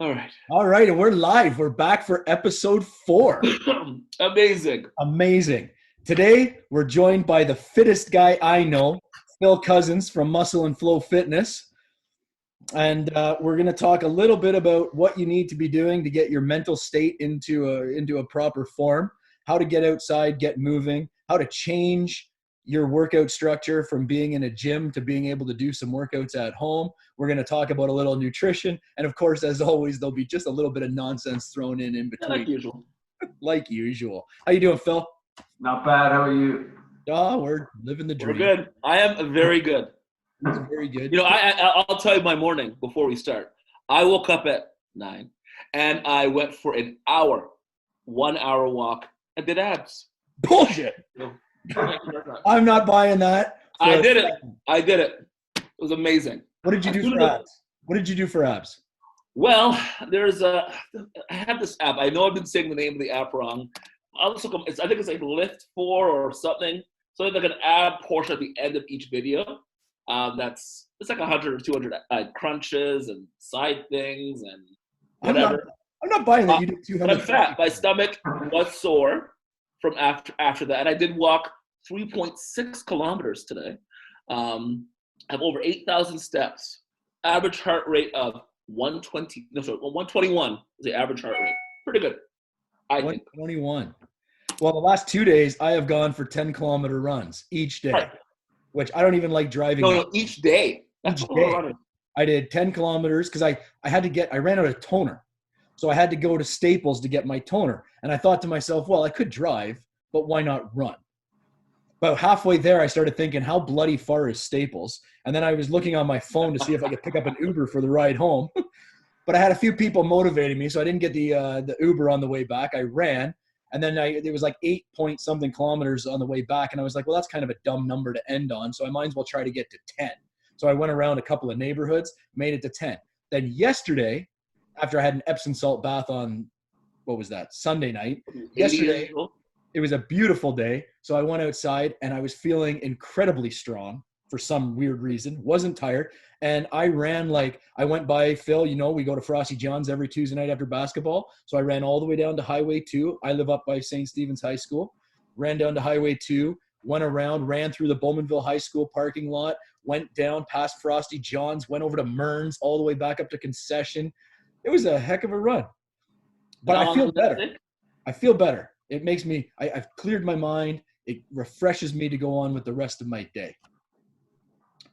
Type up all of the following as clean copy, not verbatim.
All right. All right, and we're live. We're back for episode 4. Amazing. Amazing. Today, we're joined by the fittest guy I know, Phil Cousins from Muscle and Flow Fitness. And we're going to talk a little bit about what you need to be doing to get your mental state into a proper form, how to get outside, get moving, how to change your workout structure from being in a gym to being able to do some workouts at home. We're going to talk about a little nutrition. And of course, as always, there'll be just a little bit of nonsense thrown in Yeah, between, like usual. like usual. How you doing, Phil? Not bad. How are you? Oh, we're living the We're dream. good. I am very good. It's very good. I'll tell you my morning before we start. I woke up at 9 and I went for an hour, 1 hour walk and did abs. Bullshit. So, I'm not buying that. I did it. I did it. It was amazing. What did you do for abs? What did you do for abs? Well, I have this app. I know I've been saying the name of the app wrong. I think it's like Lift 4 or something. So it's like an ab portion at the end of each video. It's like 100 or 200 crunches and side things and whatever. I'm not buying that you did But I'm 200. fat. My stomach was sore from after that, and I did walk 3.6 kilometers today. I have over 8,000 steps. Average heart rate of 121 is the average heart rate. Pretty good, I think. 121. Well, the last 2 days, I have gone for 10-kilometer runs each day, Right. which I don't even like driving. No, each day. That's Each what we're day. running. I did 10 kilometers because I ran out of toner. So I had to go to Staples to get my toner. And I thought to myself, well, I could drive, but why not run? About halfway there, I started thinking, how bloody far is Staples? And then I was looking on my phone to see if I could pick up an Uber for the ride home. But I had a few people motivating me, so I didn't get the Uber on the way back. I ran, and then it was like 8-point-something kilometers on the way back. And I was like, well, that's kind of a dumb number to end on, so I might as well try to get to 10. So I went around a couple of neighborhoods, made it to 10. Then yesterday, after I had an Epsom salt bath on, what was that, Sunday night, yesterday, it was a beautiful day. So I went outside and I was feeling incredibly strong for some weird reason, wasn't tired. And I went by Phil, we go to Frosty John's every Tuesday night after basketball. So I ran all the way down to Highway 2. I live up by St. Stephen's High School, ran down to Highway 2, went around, ran through the Bowmanville High School parking lot, went down past Frosty John's, went over to Mern's, all the way back up to Concession. It was a heck of a run. But I feel better. I feel better. It makes me, I've cleared my mind. It refreshes me to go on with the rest of my day,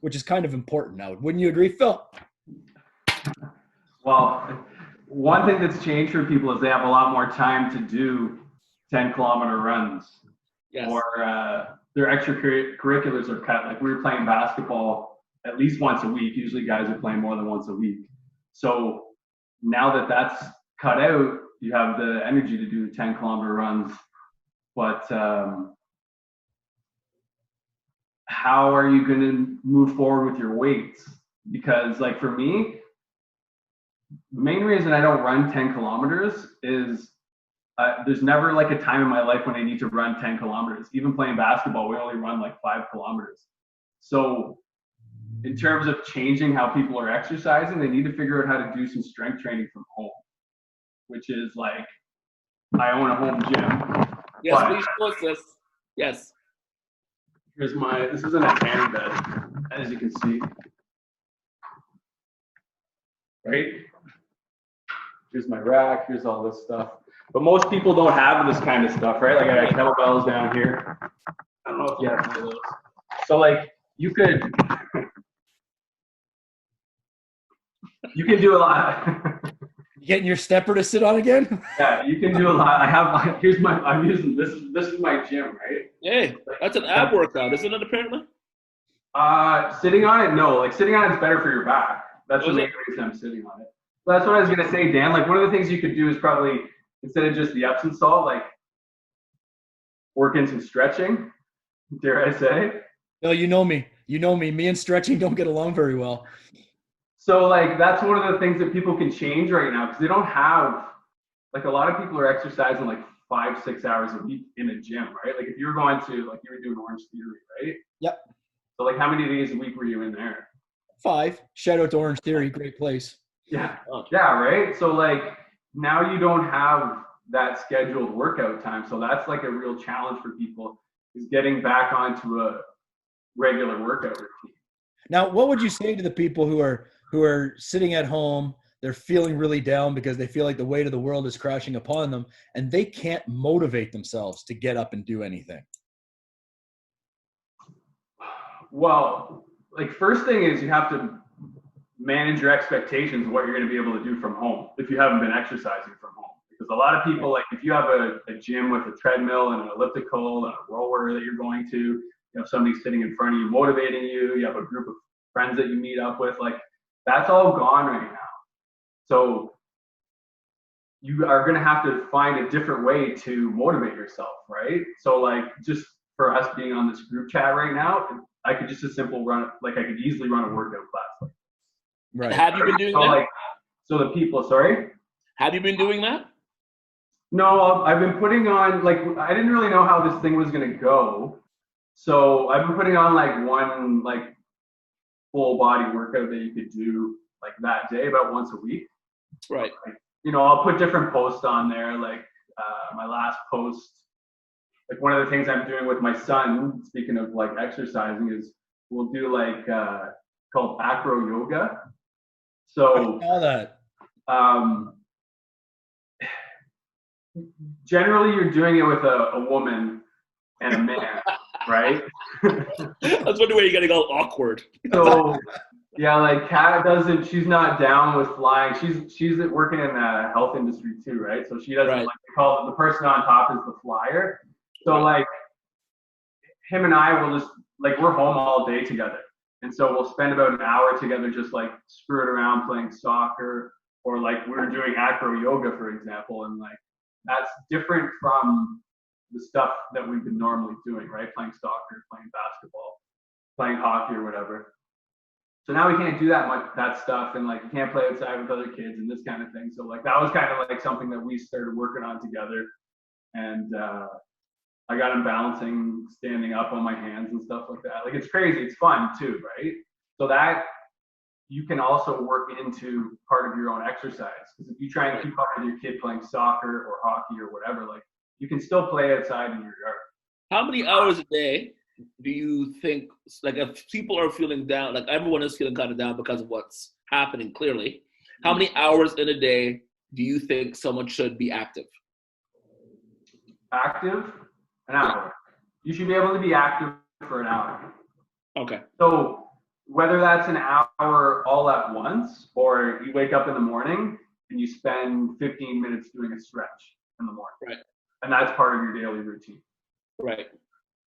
which is kind of important now. Wouldn't you agree, Phil? Well, one thing that's changed for people is they have a lot more time to do 10-kilometer runs. Yes. Or their extracurriculars are cut. Like we were playing basketball at least once a week. Usually guys are playing more than once a week. So now that that's cut out, you have the energy to do 10-kilometer runs. But how are you going to move forward with your weights? Because like for me, the main reason I don't run 10 kilometers is there's never like a time in my life when I need to run 10 kilometers. Even playing basketball, we only run like 5 kilometers. So in terms of changing how people are exercising, they need to figure out how to do some strength training from home, which is like, I own a home gym. Yes, please show us this. Yes. This isn't a tanning bed, as you can see. Right? Here's my rack, here's all this stuff. But most people don't have this kind of stuff, right? Like I got kettlebells down here. I don't know if you have any of those. So like you could do a lot. You getting your stepper to sit on again? Yeah, you can do a lot. I'm using this is my gym, right? Hey, that's an ab workout, isn't it, apparently? Sitting on it, no. Like sitting on it's better for your back. That's the main reason I'm sitting on it. But that's what I was gonna say, Dan. Like one of the things you could do is probably instead of just the Epsom salt, like work in some stretching. Dare I say? No, you know me. Me and stretching don't get along very well. So like that's one of the things that people can change right now because they don't have like a lot of people are exercising like 5-6 hours a week in a gym, right? Like if you were going to like you were doing Orange Theory, right? Yep. So like how many days a week were you in there? 5. Shout out to Orange Theory, great place. Yeah. Oh. Yeah, right? So like now you don't have that scheduled workout time. So that's like a real challenge for people is getting back onto a regular workout routine. Now, what would you say to the people who are sitting at home, they're feeling really down because they feel like the weight of the world is crashing upon them and they can't motivate themselves to get up and do anything? Well, like first thing is you have to manage your expectations of what you're going to be able to do from home if you haven't been exercising from home. Because a lot of people, like if you have a gym with a treadmill and an elliptical and a rower that you're going to, you have somebody sitting in front of you motivating you, you have a group of friends that you meet up with, like that's all gone right now. So you are going to have to find a different way to motivate yourself, right? So like just for us being on this group chat right now, I could just a simple run, like I could easily run a workout class. Right. Have you been doing So that? like, so the people, sorry? Have you been doing that? No, I've been putting on, like, I didn't really know how this thing was going to go. So I've been putting on like one, like full body workout that you could do like that day about once a week. Right. Like, you know, I'll put different posts on there. Like my last post, like one of the things I'm doing with my son, speaking of like exercising, is we'll do like called acro yoga. So I saw that. Generally you're doing it with a woman and a man, right? That's one way you're getting all awkward. So yeah, like Kat doesn't, she's not down with flying. She's working in the health industry too, right? So she doesn't Right. like to call it, the person on top is the flyer. So Right. like him and I will just like we're home all day together. And so we'll spend about an hour together just like screwing around playing soccer, or like we were doing acro yoga, for example, and like that's different from the stuff that we've been normally doing, right? Playing soccer, playing basketball, playing hockey or whatever. So now we can't do that stuff, and like you can't play outside with other kids and this kind of thing. So like that was kind of like something that we started working on together, and I got him balancing, standing up on my hands and stuff like that. Like it's crazy, it's fun too, right? So that you can also work into part of your own exercise. Because if you try and keep up with your kid playing soccer or hockey or whatever, like you can still play outside in your yard. How many hours a day do you think, like if people are feeling down, like everyone is feeling kind of down because of what's happening clearly, how many hours in a day do you think someone should be active? Active, an hour. You should be able to be active for an hour. Okay. So whether that's an hour all at once, or you wake up in the morning and you spend 15 minutes doing a stretch in the morning. Right. And that's part of your daily routine. Right.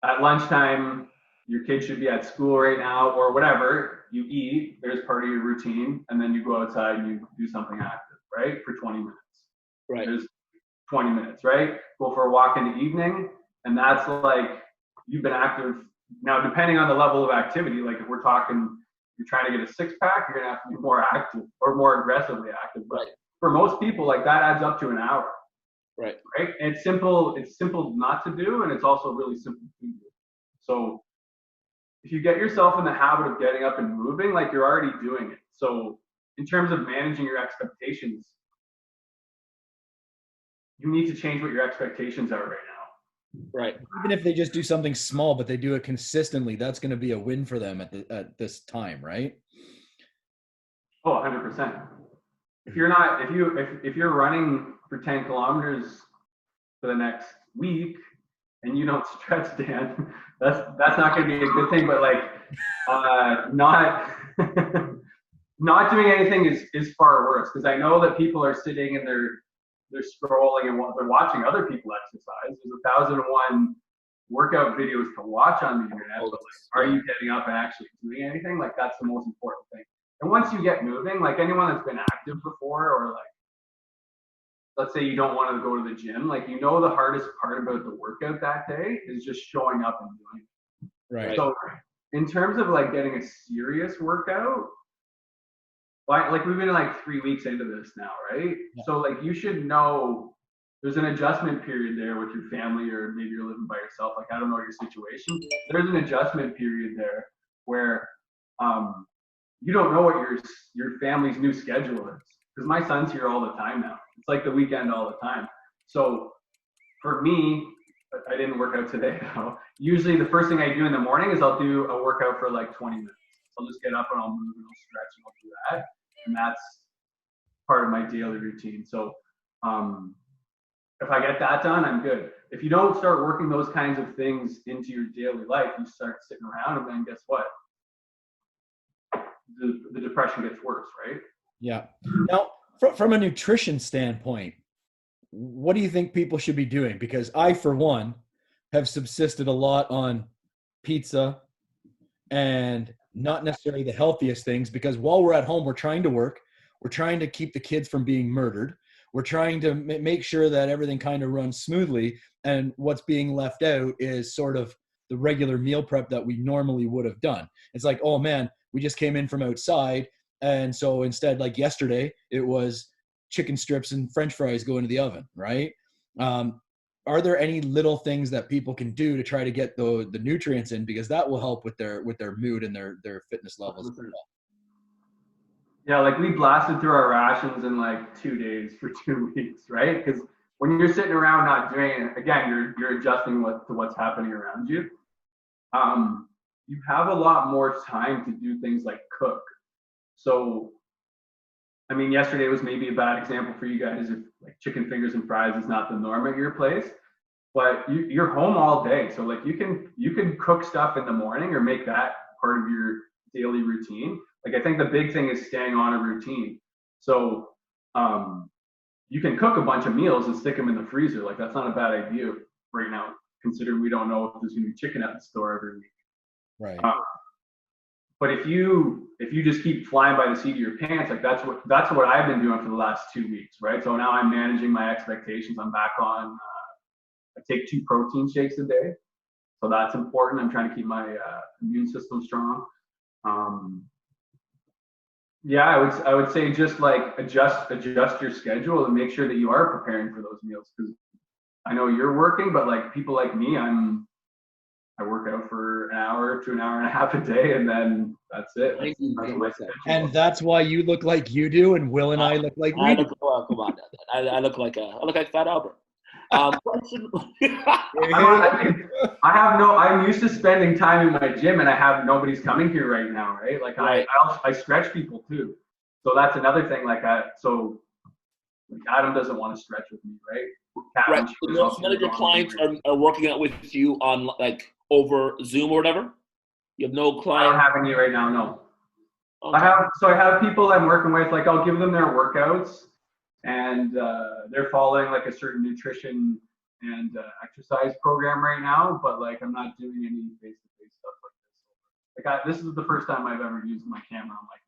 At lunchtime, your kid should be at school right now, or whatever, you eat, there's part of your routine, and then you go outside and you do something active, right? For 20 minutes. Right. There's 20 minutes, right? Go for a walk in the evening, and that's like you've been active. Now, depending on the level of activity, like if we're talking, you're trying to get a six-pack, you're gonna have to be more active or more aggressively active. But for most people, like that adds up to an hour. Right. Right. And it's simple not to do, and it's also really simple to do. So if you get yourself in the habit of getting up and moving, like you're already doing it. So in terms of managing your expectations, you need to change what your expectations are right now. Right. Even if they just do something small, but they do it consistently, that's going to be a win for them at this time, right? Oh, 100%. If you're running for 10 kilometers for the next week and you don't stretch, Dan, that's not going to be a good thing. But like, not not doing anything is far worse, because I know that people are sitting and they're scrolling and they're watching other people exercise. There's 1,001 workout videos to watch on the internet, but like, are you getting up and actually doing anything? Like that's the most important thing. And once you get moving, like anyone that's been active before, or like, let's say you don't want to go to the gym, like the hardest part about the workout that day is just showing up and doing it. Right. So in terms of like getting a serious workout, like we've been like 3 weeks into this now, right? Yeah. So like you should know there's an adjustment period there with your family, or maybe you're living by yourself. Like I don't know your situation. There's an adjustment period there where you don't know what your family's new schedule is. Because my son's here all the time now. It's like the weekend all the time. So for me, I didn't work out today though. Usually the first thing I do in the morning is I'll do a workout for like 20 minutes. I'll just get up and I'll move and I'll stretch and I'll do that. And that's part of my daily routine. So if I get that done, I'm good. If you don't start working those kinds of things into your daily life, you start sitting around and then guess what? The depression gets worse, right? Yeah. Now, from a nutrition standpoint, what do you think people should be doing? Because I, for one, have subsisted a lot on pizza and not necessarily the healthiest things, because while we're at home, we're trying to work. We're trying to keep the kids from being murdered. We're trying to make sure that everything kind of runs smoothly. And what's being left out is sort of the regular meal prep that we normally would have done. It's like, oh man, we just came in from outside. And so instead, like yesterday, it was chicken strips and French fries go into the oven, right? Are there any little things that people can do to try to get the nutrients in? Because that will help with their mood and their fitness levels as well. Yeah, like we blasted through our rations in like 2 days for 2 weeks, right? Because when you're sitting around not doing it, again, you're adjusting to what's happening around you. You have a lot more time to do things like cook. So, I mean, yesterday was maybe a bad example for you guys if like chicken fingers and fries is not the norm at your place, but you're home all day. So like you can cook stuff in the morning or make that part of your daily routine. Like I think the big thing is staying on a routine. So you can cook a bunch of meals and stick them in the freezer. Like that's not a bad idea right now, considering we don't know if there's gonna be chicken at the store every week. Right. But if you just keep flying by the seat of your pants, like that's what I've been doing for the last 2 weeks, right? So now I'm managing my expectations. I'm back on. I take 2 protein shakes a day, so that's important. I'm trying to keep my immune system strong. Yeah, I would say just like adjust your schedule and make sure that you are preparing for those meals, because I know you're working, but like people like me, I work out for an hour to an hour and a half a day, and then that's it. And that's why you look like you do, and Will and I look like we do. Come on, I look like Fat Albert. I'm used to spending time in my gym, and I have nobody's coming here right now, right? Like right. I stretch people too, so that's another thing. Like Adam doesn't want to stretch with me, right? Right. So none of your clients are working out with you on like over Zoom or whatever? You have no client? I don't have any right now, no. Okay. I have people I'm working with, like I'll give them their workouts, and they're following like a certain nutrition and exercise program right now, but like I'm not doing any face-to-face stuff like this. This is the first time I've ever used my camera on my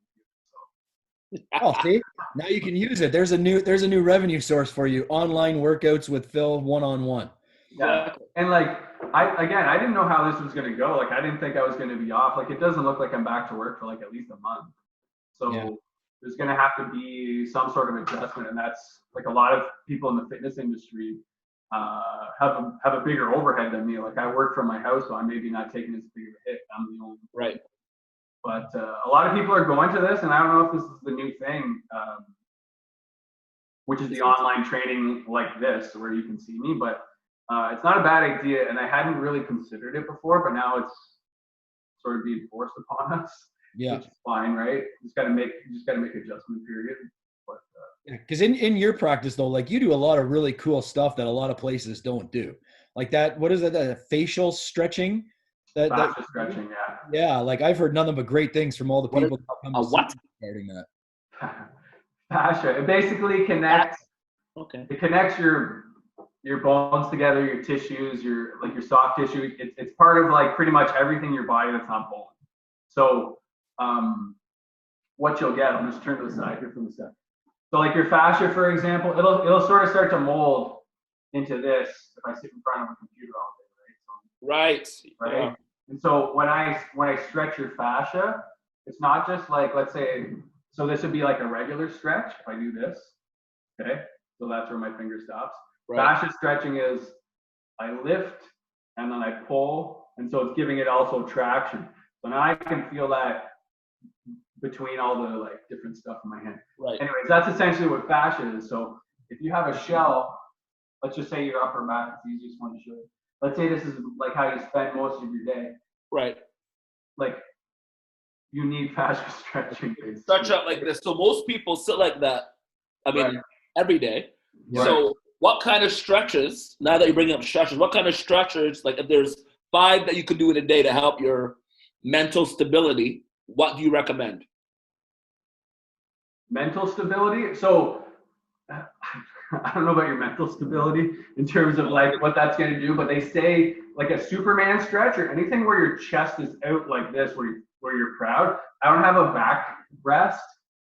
computer. Oh, see, now you can use it. There's a new revenue source for you: online workouts with Phil, one-on-one. Yeah, and like I didn't know how this was gonna go. Like I didn't think I was gonna be off. Like it doesn't look like I'm back to work for like at least a month. So there's gonna have to be some sort of adjustment, and that's like a lot of people in the fitness industry have a bigger overhead than me. Like I work from my house, so I'm maybe not taking as big of a hit. I'm the only right. But a lot of people are going to this, and I don't know if this is the new thing, which is the online training like this, where you can see me. But it's not a bad idea, and I hadn't really considered it before, but now it's sort of being forced upon us. Yeah, which is fine, right? You just got to make adjustment period. But because in your practice though, like you do a lot of really cool stuff that a lot of places don't do. Like that, what is that? That facial stretching. That stretching, yeah. Yeah, like I've heard nothing but great things from all the people that come regarding that. Fascia. It basically connects. Okay. It connects your bones together, your tissues, your soft tissue. It's part of like pretty much everything in your body that's not bone. So what you'll get, I'll just turn to the side here from the side. So like your fascia, for example, it'll sort of start to mold into this if I sit in front of a computer all day, right? So, right. Yeah. And so when I stretch your fascia, it's not just like, let's say, so this would be like a regular stretch if I do this, okay? So that's where my finger stops. Right. Fascia stretching is I lift and then I pull, and so it's giving it also traction. So now I can feel that between all the like different stuff in my hand. Right. Anyways, that's essentially what fascia is. So if you have a shell, let's just say your upper back, it's the easiest one to show you. Let's say this is like how you spend most of your day. Right. Like you need fascia stretching. Stretch out like this. So most people sit like that, I mean, Right. every day. Right. So what kind of stretches, now that you're bringing up stretches, what kind of stretches, like if there's 5 that you could do in a day to help your mental stability, what do you recommend? Mental stability. So I don't know about your mental stability in terms of like what that's going to do, but they say like a Superman stretch or anything where your chest is out like this, where you're proud. I don't have a back rest,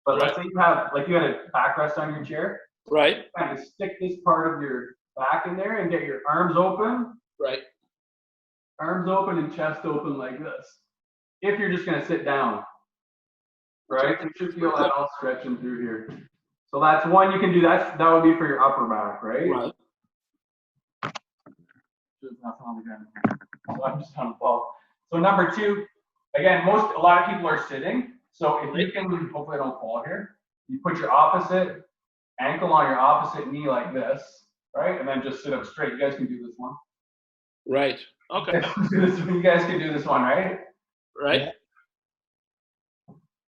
but let's say you had a backrest on your chair. Right. Kind of stick this part of your back in there and get your arms open. Right. Arms open and chest open like this. If you're just going to sit down, right? You should feel that all stretching through here. So that's one you can do. That would be for your upper back, right? Right. There's nothing on the ground. So I'm just on the ball. So number 2, again, a lot of people are sitting. So if you can, hopefully I don't fall here. You put your opposite ankle on your opposite knee like this, right? And then just sit up straight. You guys can do this one. Right. Okay. You guys can do this one, right? Right. Yeah.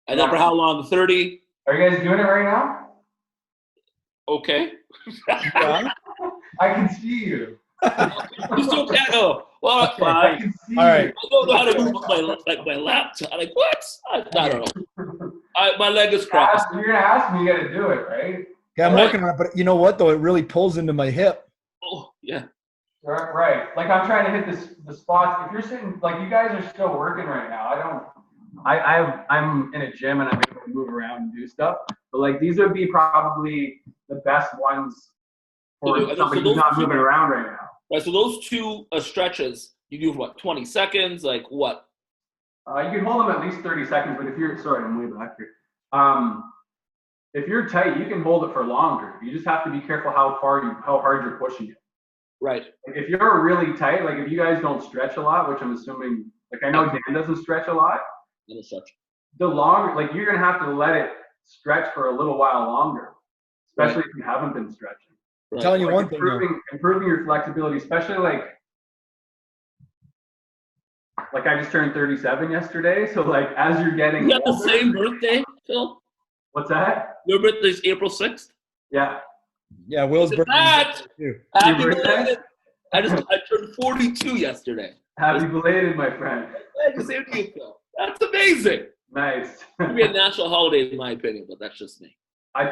And then for how long? 30? Are you guys doing it right now? Okay. Yeah. I can see you. You still can't. Oh, well, Okay, I can see all right. you. I don't know how to move my laptop. Like what? I don't know. My leg is crossed. You're gonna ask me. You got to do it, right? Yeah, I'm Right. working on it, but you know what though? It really pulls into my hip. Oh yeah. Right. Like I'm trying to hit the spots. If you're sitting, like you guys are still working right now. I'm in a gym and I'm able to move around and do stuff. But like these would be probably the best ones for somebody who's not moving around right now. Right. So those 2 stretches, you do what? 20 seconds? Like what? You can hold them at least 30 seconds. But if you're I'm way back here. If you're tight, you can hold it for longer. You just have to be careful how hard you're pushing it. Right. Like if you're really tight, like if you guys don't stretch a lot, which I'm assuming, like I know Dan doesn't stretch a lot. Little stretch. The longer, like you're gonna have to let it stretch for a little while longer, especially if you haven't been stretching. I'm telling you Like one thing. improving your flexibility, especially like I just turned 37 yesterday. So like as you're getting You got the older, same birthday, Phil? what's that? Your birthday's April 6th? Yeah. Yeah, Will's birthday. Your Happy birthday? belated. I turned 42 yesterday. Happy belated, my friend. Same to you, Phil. That's amazing. Nice. It'd be a national holiday in my opinion, but that's just me. I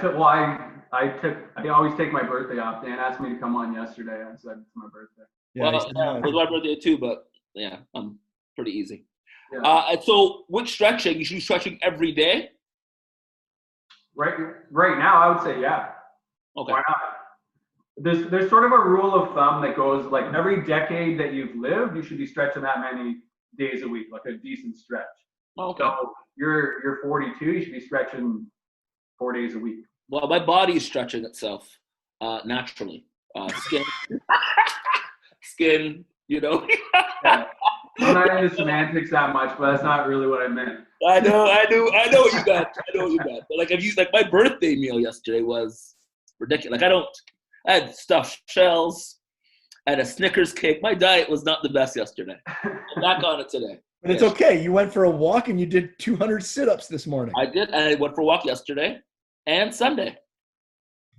always take my birthday off. Dan asked me to come on yesterday. I said it's my birthday. Yeah, Well, it was my birthday too, but yeah, I'm pretty easy. Yeah. And so with stretching, you should be stretching every day? Right now, I would say yeah. Okay. Why not? There's sort of a rule of thumb that goes like every decade that you've lived, you should be stretching that many days a week, like a decent stretch. Okay. So you're 42, you should be stretching 4 days a week. Well, my body is stretching itself naturally. Skin, you know. Yeah. I'm not into semantics that much, but that's not really what I meant. I know what you meant. But like my birthday meal yesterday was ridiculous. Like I had stuffed shells, I had a Snickers cake. My diet was not the best yesterday. I'm back on it today. But it's okay. You went for a walk and you did 200 sit-ups this morning. I did, and I went for a walk yesterday and Sunday.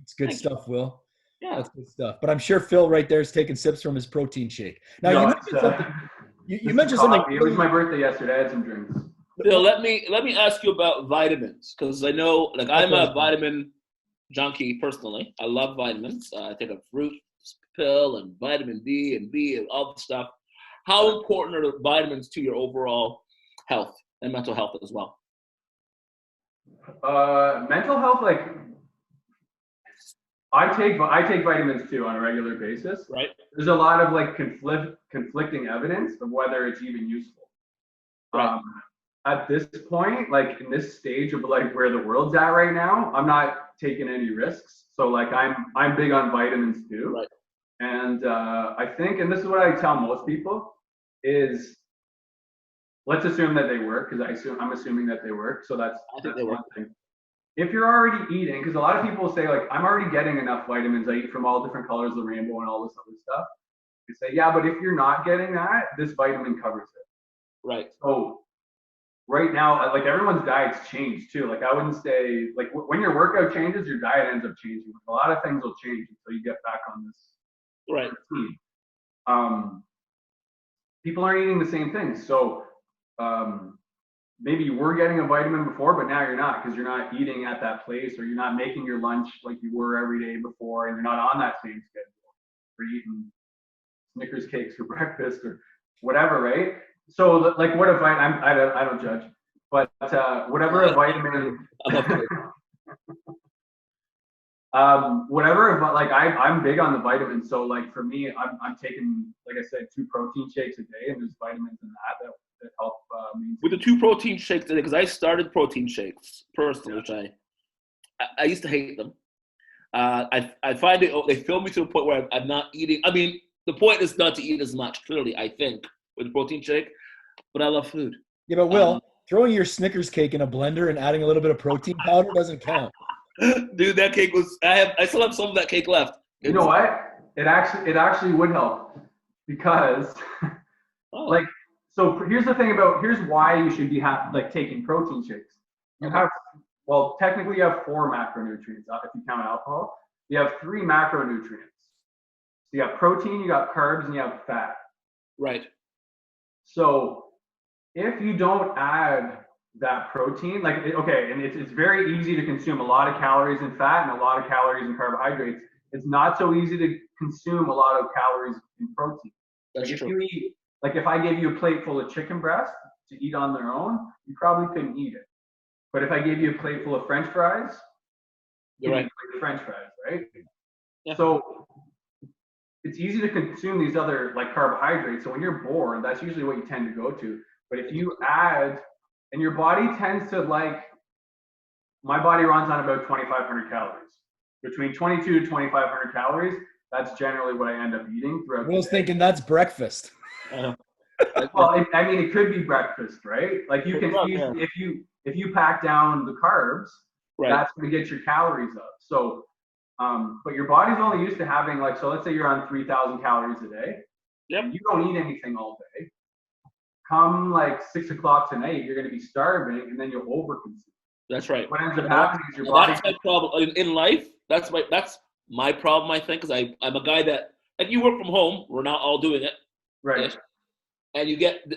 It's good stuff, Will. Yeah. That's good stuff. But I'm sure Phil right there is taking sips from his protein shake. Now, you mentioned something. You mentioned something. It was my birthday yesterday. I had some drinks. Phil, let me ask you about vitamins, because I know, like, I'm a vitamin junkie personally. I love vitamins. I take a fruit pill and vitamin D and B and all the stuff. How important are the vitamins to your overall health and mental health as well? Mental health, like I take vitamins too on a regular basis. Right. There's a lot of like conflicting evidence of whether it's even useful. Right. At this point, like in this stage of like where the world's at right now, I'm not taking any risks. So like I'm big on vitamins too. Right. And I think, and this is what I tell most people, is let's assume that they work, because I'm assuming that they work. So that's they work. one thing. If you're already eating, because a lot of people say like, I'm already getting enough vitamins. I eat from all different colors of the rainbow and all this other stuff. They say, yeah, but if you're not getting that, this vitamin covers it. Right. So right now, like everyone's diets change too. Like I wouldn't say like when your workout changes, your diet ends up changing. A lot of things will change until you get back on this routine. People aren't eating the same things. So maybe you were getting a vitamin before, but now you're not, because you're not eating at that place, or you're not making your lunch like you were every day before, and you're not on that same schedule. You're eating Snickers cakes for breakfast or whatever, right? So like what if I don't judge, but whatever a vitamin like I'm big on the vitamins. So like for me, I'm taking, like I said, 2 protein shakes a day, and there's vitamins in that help with the 2 protein shakes today, because I started protein shakes personally, which I used to hate them. I find they fill me to a point where I'm not eating. I mean, the point is not to eat as much, clearly, I think, with a protein shake, but I love food. Yeah, but Will, throwing your Snickers cake in a blender and adding a little bit of protein powder doesn't count. Dude, that cake was, I still have some of that cake left. You know what? It actually would help, because like, so here's why you should be taking protein shakes. Technically you have 4 macronutrients if you count alcohol. You have 3 macronutrients. So you have protein, you got carbs, and you have fat. Right. So if you don't add that protein, and it's very easy to consume a lot of calories in fat and a lot of calories in carbohydrates. It's not so easy to consume a lot of calories in protein. That's true. If I gave you a plate full of chicken breast to eat on their own, you probably couldn't eat it. But if I gave you a plate full of French fries, you're right. French fries, right? Yeah. So it's easy to consume these other carbohydrates. So when you're bored, that's usually what you tend to go to. But if you add, and your body tends to my body runs on about 2,500 calories. Between 22 to 2,500 calories, that's generally what I end up eating throughout the day. I was thinking that's breakfast. Well, it could be breakfast, right? Like you can easily, if you pack down the carbs, right, that's going to get your calories up. So, but your body's only used to having so let's say you're on 3,000 calories a day. Yep. You don't eat anything all day. Come 6 o'clock tonight, you're going to be starving, and then you'll overconsume. That's right. What ends up happening is your body. That's my problem in life. That's my problem, I think, because I'm a guy that, you work from home. We're not all doing it. Right. And you get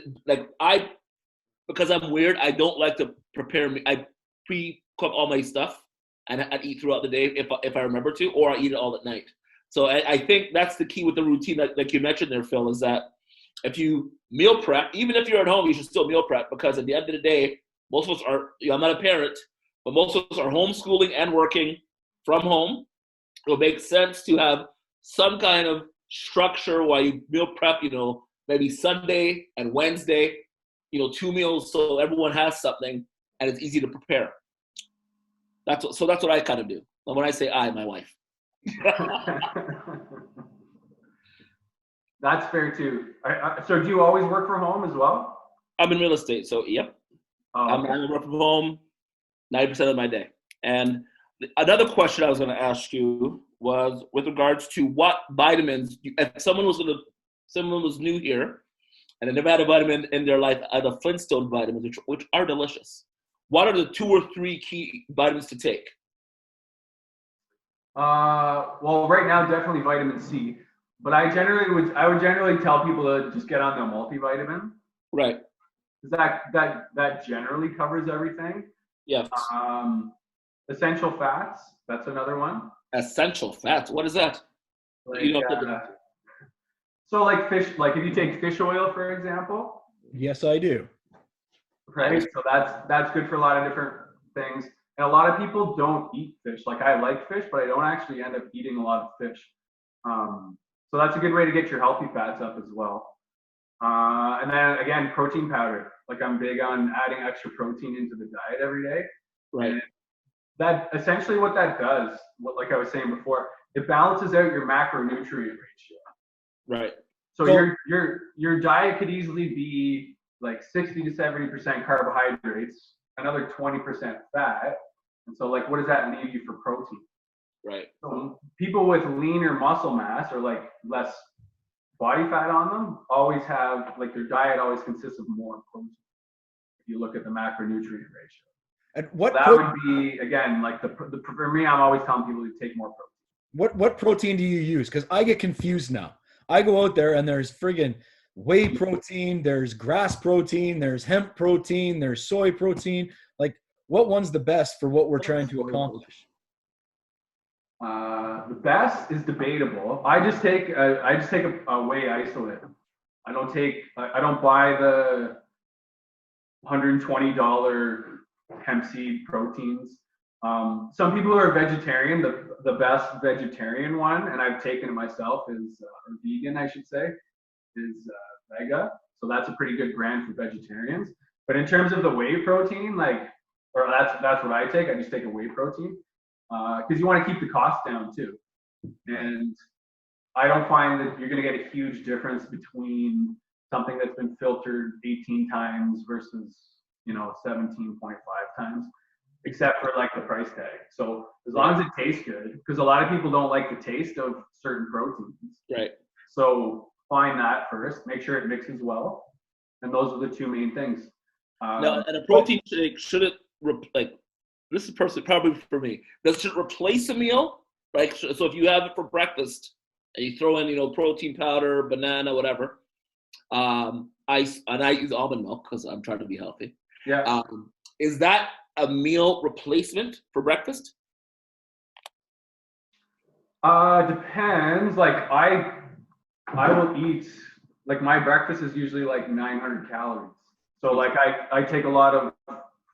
because I'm weird, I don't like to prepare me. I pre-cook all my stuff and I eat throughout the day if I remember to, or I eat it all at night. So I think that's the key with the routine like you mentioned there, Phil, is that if you meal prep, even if you're at home, you should still meal prep, because at the end of the day, most of us are, I'm not a parent, but most of us are homeschooling and working from home. It'll make sense to have some kind of structure while you meal prep, maybe Sunday and Wednesday, 2 meals, so everyone has something and it's easy to prepare. That's what I kind of do. And when I say my wife. That's fair too. So do you always work from home as well? I'm in real estate, so yep. Oh, okay. I'm work from home 90% of my day. And another question I was going to ask you was with regards to what vitamins, if someone was new here and they never had a vitamin in their life, the Flintstone vitamins, which are delicious. What are the 2 or 3 key vitamins to take? Well, right now, definitely vitamin C. But I would generally tell people to just get on the multivitamin. Right. That generally covers everything. Yes. Essential fats, that's another one. Essential fats. What is that? So fish, if you take fish oil, for example. Yes, I do. Right. So that's good for a lot of different things. And a lot of people don't eat fish. I like fish, but I don't actually end up eating a lot of fish. So that's a good way to get your healthy fats up as well. And then again, protein powder. I'm big on adding extra protein into the diet every day. Right. And that essentially what that does, like I was saying before, it balances out your macronutrient ratio. Right. So your diet could easily be like 60 to 70% carbohydrates, another 20% fat. And so like, what does that leave you for protein? Right. So people with leaner muscle mass or like less body fat on them always have, like their diet always consists of more protein. If you look at the macronutrient ratio. And what that would be, again, like for me, I'm always telling people to take more protein. What protein do you use? Because I get confused now. I go out there and there's friggin' whey protein, there's grass protein, there's hemp protein, there's soy protein. Like, what one's the best for what we're trying to accomplish? The best is debatable. I just take a whey isolate. I don't buy the $120 hemp seed proteins. Some people who are vegetarian, the best vegetarian one, and I've taken it myself, is or vegan, I should say, is Vega. So that's a pretty good brand for vegetarians. But in terms of the whey protein, that's what I take. I just take a whey protein because you want to keep the cost down too. And I don't find that you're going to get a huge difference between something that's been filtered 18 times versus 17.5 times, except for like the price tag. So as long as it tastes good, because a lot of people don't like the taste of certain proteins. Right. So find that first, make sure it mixes well, and those are the two main things. Now, and a protein shake, should it this is personally probably for me. Does it replace a meal? Right. So if you have it for breakfast and you throw in protein powder, banana, whatever. I use almond milk because I'm trying to be healthy. Yeah. Is that a meal replacement for breakfast? Depends. Like I will eat, like my breakfast is usually like 900 calories. So like I take a lot of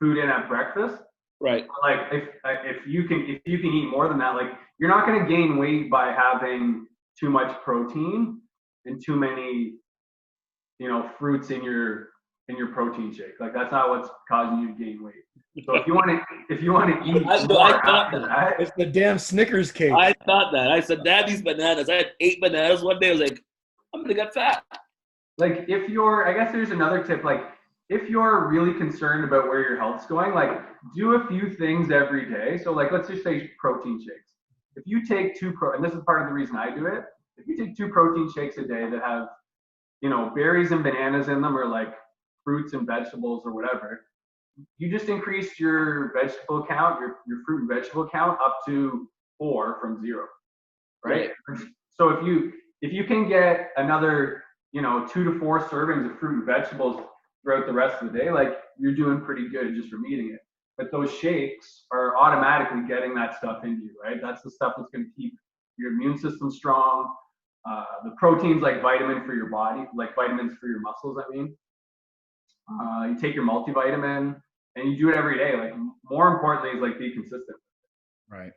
food in at breakfast. Right. Like if you can eat more than that, like you're not going to gain weight by having too much protein and too many fruits in your protein shake. Like that's not what's causing you to gain weight. So if you want to eat it's the damn Snickers cake. I thought that. I said, Dad, these bananas. I had 8 bananas one day. I was like, I'm gonna get fat. Like I guess there's another tip. Like if you're really concerned about where your health's going, like do a few things every day. So like let's just say protein shakes. If you take and this is part of the reason I do it. If you take 2 protein shakes a day that have berries and bananas in them, or like fruits and vegetables or whatever, you just increase your vegetable count, your fruit and vegetable count up to 4 from 0, right? So if you can get another 2 to 4 servings of fruit and vegetables throughout the rest of the day, like you're doing pretty good just from eating it. But those shakes are automatically getting that stuff into you, right? That's the stuff that's going to keep your immune system strong. The proteins like vitamin for your body, like vitamins for your muscles, I mean. You take your multivitamin and you do it every day. Like more importantly is like be consistent. Right.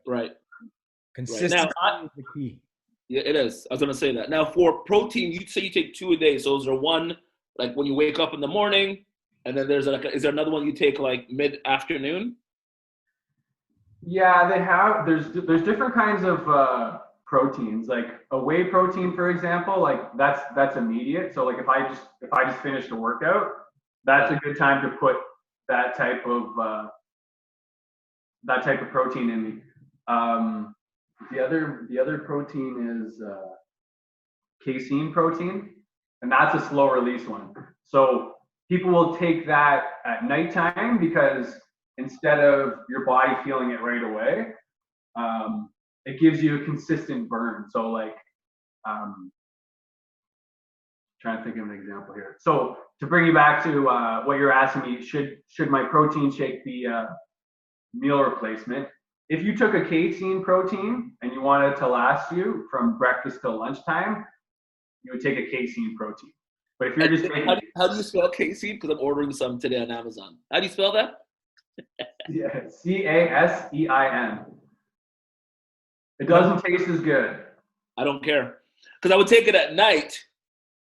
Consistency is the key. Yeah, it is. I was gonna say that. Now for protein, you say you take 2 a day. So is there one like when you wake up in the morning, and then is there another one you take like mid-afternoon? Yeah, there's different kinds of proteins. Like a whey protein, for example, like that's immediate. So like if I just finished a workout, that's a good time to put that type of protein in me. The other protein is casein protein, and that's a slow release one. So people will take that at nighttime because instead of your body feeling it right away, it gives you a consistent burn. So like, trying to think of an example here. So to bring you back to what you're asking me, should my protein shake be a meal replacement? If you took a casein protein and you wanted it to last you from breakfast till lunchtime, you would take a casein protein. But if you're just how do you spell casein? Because I'm ordering some today on Amazon. How do you spell that? Yeah, CASEIN. It doesn't taste as good. I don't care, because I would take it at night,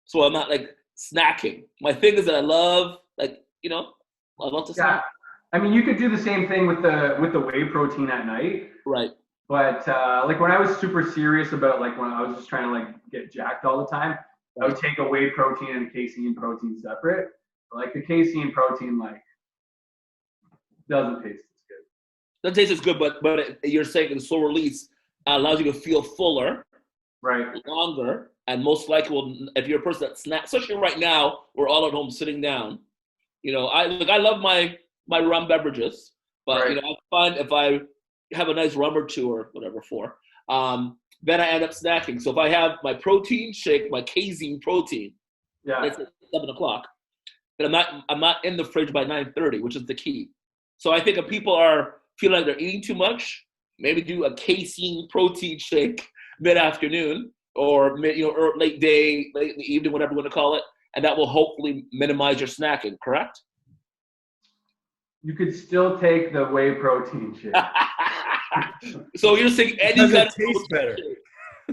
so I'm not like snacking. My thing is that I love I love to snack. I mean, you could do the same thing with the whey protein at night. Right. But like when I was super serious about like when I was just trying to like get jacked all the time, I would take a whey protein and a casein protein separate. Like the casein protein, like doesn't taste as good. Doesn't taste as good, but you're saying the slow release allows you to feel fuller, Right. longer, and most likely will, if you're a person that snacks, especially right now, we're all at home sitting down. You know, I love my rum beverages, but Right. you know, I find if I have a nice rum or two or whatever then I end up snacking. So if I have my protein shake, my casein protein, Yeah. it's at 7 o'clock, then I'm not in the fridge by 9:30, which is the key. So I think if people are feeling like they're eating too much, maybe do a casein protein shake mid-afternoon or late day, late in the evening, whatever you want to call it, and that will hopefully minimize your snacking. Correct? You could still take the whey protein shake. So you're saying any Does kind it of taste better? shake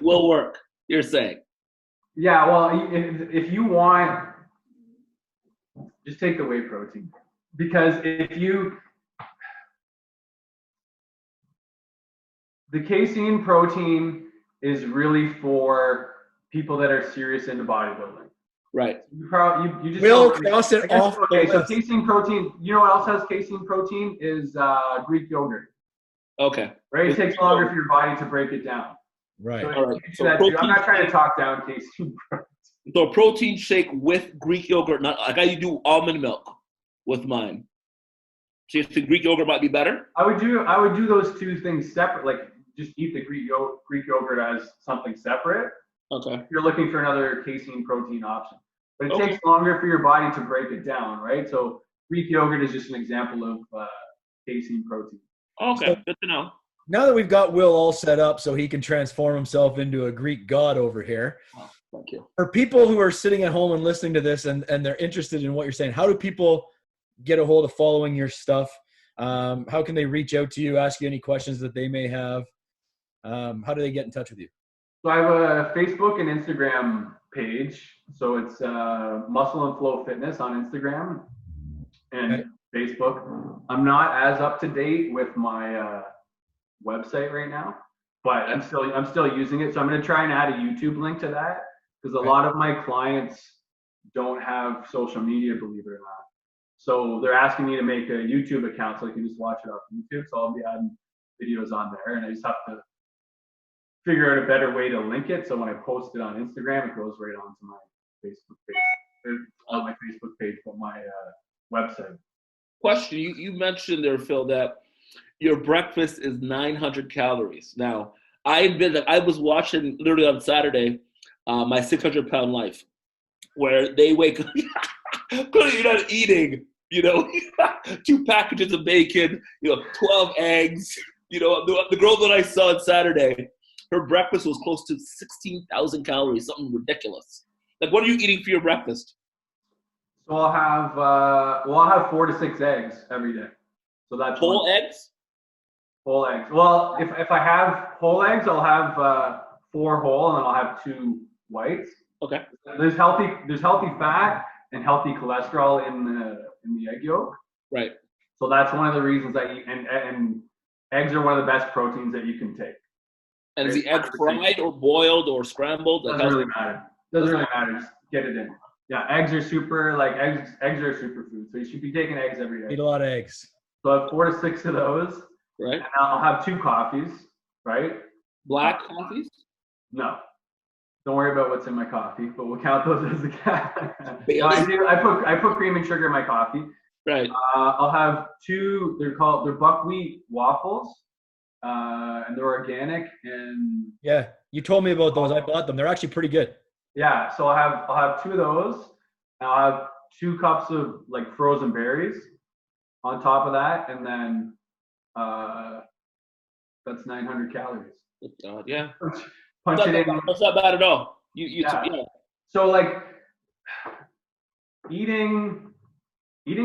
will work? You're saying? Yeah, well, if you want, just take the whey protein, because the casein protein is really for people that are serious into bodybuilding. Right. You just We'll don't- cross it I guess- off the Okay, so list. casein protein. You know what else has casein protein is Greek yogurt. Okay. Right, it takes longer for your body to break it down. Right. So All right. you do So that too. I'm protein not trying to talk down casein protein. So a protein shake with Greek yogurt, not like I do almond milk with mine. So you think Greek yogurt might be better? I would do those two things separate. Like just eat the Greek yogurt as something separate. Okay. If you're looking for another casein protein option, but it Okay. takes longer for your body to break it down, right? So Greek yogurt is just an example of casein protein. Okay. Good to know. Now that we've got Will all set up so he can transform himself into a Greek god over here, Oh, thank you. for people who are sitting at home and listening to this and they're interested in what you're saying, how do people get a hold of following your stuff? How can they reach out to you, ask you any questions that they may have? How do they get in touch with you? So I have a Facebook and Instagram page. So it's Muscle and Flow Fitness on Instagram and Okay. Facebook. I'm not as up to date with my website right now, but I'm still using it. So I'm going to try and add a YouTube link to that, because a lot of my clients don't have social media, believe it or not. So they're asking me to make a YouTube account so they can just watch it off YouTube. So I'll be adding videos on there, and I just have to figure out a better way to link it. So when I post it on Instagram, it goes right onto my Facebook page, or not my Facebook page, but my website. Question: You mentioned there, Phil, that your breakfast is 900 calories. Now, I was watching literally on Saturday, my 600-pound life, where they wake up. Clearly, you're not eating. 2 packages of bacon. 12 eggs. The girl that I saw on Saturday, her breakfast was close to 16,000 calories, something ridiculous. Like, what are you eating for your breakfast? So I'll have 4 to 6 eggs every day. So that's Whole eggs? Whole eggs. Well, if I have whole eggs, I'll have 4 whole, and then I'll have 2 whites. Okay. There's healthy fat and healthy cholesterol in the egg yolk. Right. So that's one of the reasons I eat, and eggs are one of the best proteins that you can take. And is the egg fried or boiled or scrambled? Doesn't really matter. Doesn't really matter. Just get it in. Yeah, eggs are super are a superfood. So you should be taking eggs every day. Eat a lot of eggs. So I have 4 to 6 of those. Right. And I'll have 2 coffees, right? Black coffees? No. Don't worry about what's in my coffee, but we'll count those as the no, I put cream and sugar in my coffee. Right. I'll have 2, they're buckwheat waffles. And they're organic, and Yeah, you told me about those. I bought them. They're actually pretty good. yeah, so I'll have 2 of those. And I'll have 2 cups of like frozen berries on top of that, and then that's 900 calories. Yeah. Punch it in. That's not bad at all. Yeah. So like eating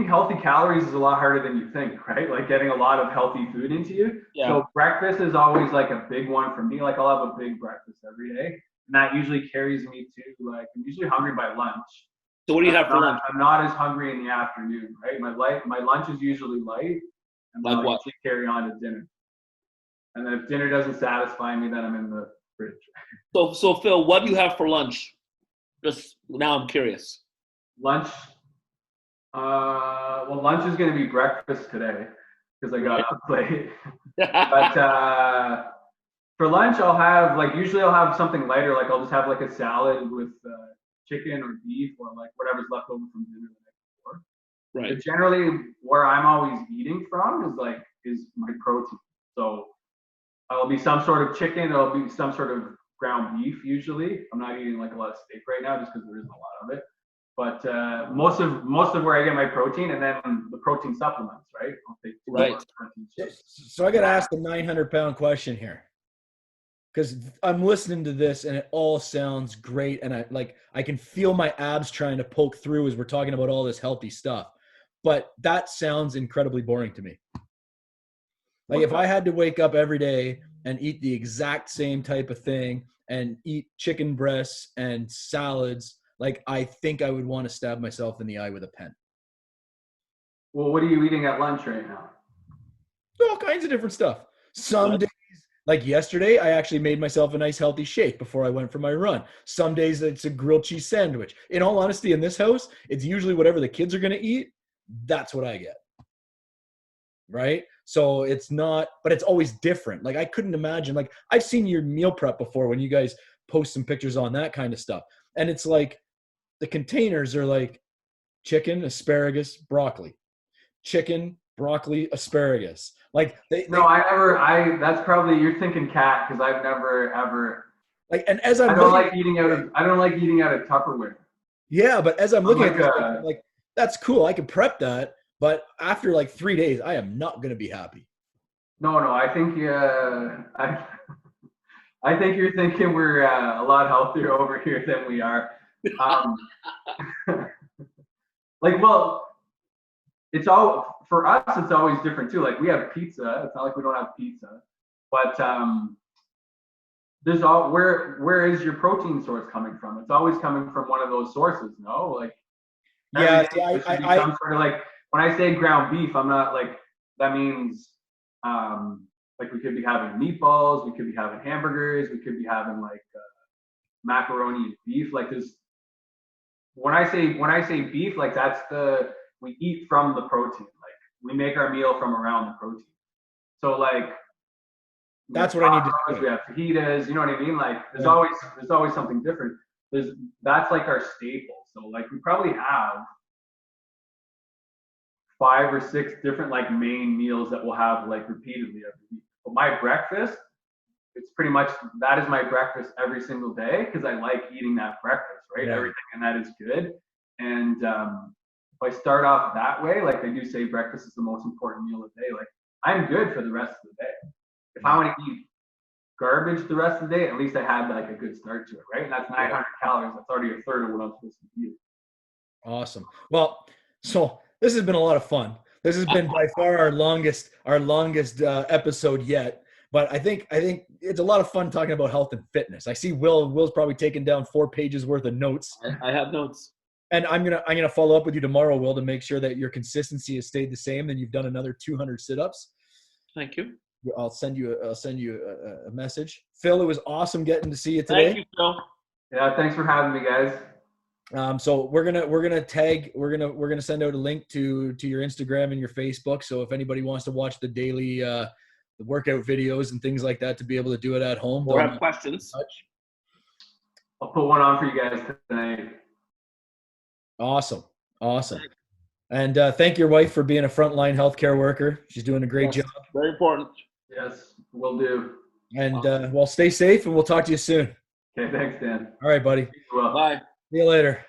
healthy calories is a lot harder than you think, right? Like getting a lot of healthy food into you. Yeah. So breakfast is always like a big one for me. Like I'll have a big breakfast every day, and that usually carries me to like I'm usually hungry by lunch. So what do you have for lunch? I'm not as hungry in the afternoon, right? My lunch is usually light, and then Like I'll what? usually carry on to dinner. And then if dinner doesn't satisfy me, then I'm in the fridge. So Phil, what do you have for lunch? Just now I'm curious. Lunch, Well, lunch is going to be breakfast today because I got Right. up late. But for lunch, I'll have like usually I'll have something lighter. Like I'll just have like a salad with chicken or beef or like whatever's left over from dinner the night before. Right. But generally, where I'm always eating from is my protein. So it'll be some sort of chicken. It'll be some sort of ground beef. Usually, I'm not eating like a lot of steak right now just because there isn't a lot of it. But most of where I get my protein, and then the protein supplements, right? I'll take Right. So I got to ask the 900-pound question here, because I'm listening to this and it all sounds great, and I can feel my abs trying to poke through as we're talking about all this healthy stuff. But that sounds incredibly boring to me. Like if I had to wake up every day and eat the exact same type of thing and eat chicken breasts and salads, like I think I would want to stab myself in the eye with a pen. Well, what are you eating at lunch right now? All kinds of different stuff. Some days, like yesterday, I actually made myself a nice healthy shake before I went for my run. Some days it's a grilled cheese sandwich. In all honesty, in this house, it's usually whatever the kids are going to eat. That's what I get. Right? So it's not, but it's always different. Like I couldn't imagine, like I've seen your meal prep before when you guys post some pictures on that kind of stuff. And it's like the containers are like chicken, asparagus, broccoli, chicken, broccoli, asparagus. Like That's probably, you're thinking cat, because I've never ever, like, and as I'm I don't like eating out of Tupperware. Yeah, but as I'm looking like at this, I'm like, that's cool. I can prep that. But after like 3 days, I am not going to be happy. No, I think I think you're thinking we're a lot healthier over here than we are. Like, well, it's all for us. It's always different too. Like we have pizza. It's not like we don't have pizza, but there's all where is your protein source coming from? It's always coming from one of those sources. No, like yeah, some sort of like when I say ground beef, I'm not like that means like we could be having meatballs, we could be having hamburgers, we could be having like macaroni and beef. Like there's when I say beef, like we eat from the protein. Like we make our meal from around the protein. So like that's what I need to do. We have fajitas, you know what I mean? Like there's always something different. That's like our staple. So like we probably have 5 or 6 different like main meals that we'll have like repeatedly every week. But my breakfast, it's pretty much that is my breakfast every single day because I like eating that breakfast, right? Yeah. Everything in that is good. And if I start off that way, like they do say breakfast is the most important meal of the day, like I'm good for the rest of the day. If I want to eat garbage the rest of the day, at least I had like a good start to it, right? And that's 900 calories. That's already a third of what I'm supposed to eat. Awesome. Well, so this has been a lot of fun. This has been by far our longest episode yet. But I think it's a lot of fun talking about health and fitness. I see Will's probably taken down 4 pages worth of notes. I have notes. And I'm gonna follow up with you tomorrow, Will, to make sure that your consistency has stayed the same. Then you've done another 200 sit-ups. Thank you. I'll send you a message. Phil, it was awesome getting to see you today. Thank you, Phil. Yeah, thanks for having me, guys. So we're gonna send out a link to your Instagram and your Facebook. So if anybody wants to watch the daily the workout videos and things like that to be able to do it at home, or have questions, I'll put one on for you guys tonight. Awesome. And thank your wife for being a frontline healthcare worker. She's doing a great job. Very important. Yes, will do. And well, stay safe, and we'll talk to you soon. Okay, thanks, Dan. All right, buddy. Well. Bye. See you later.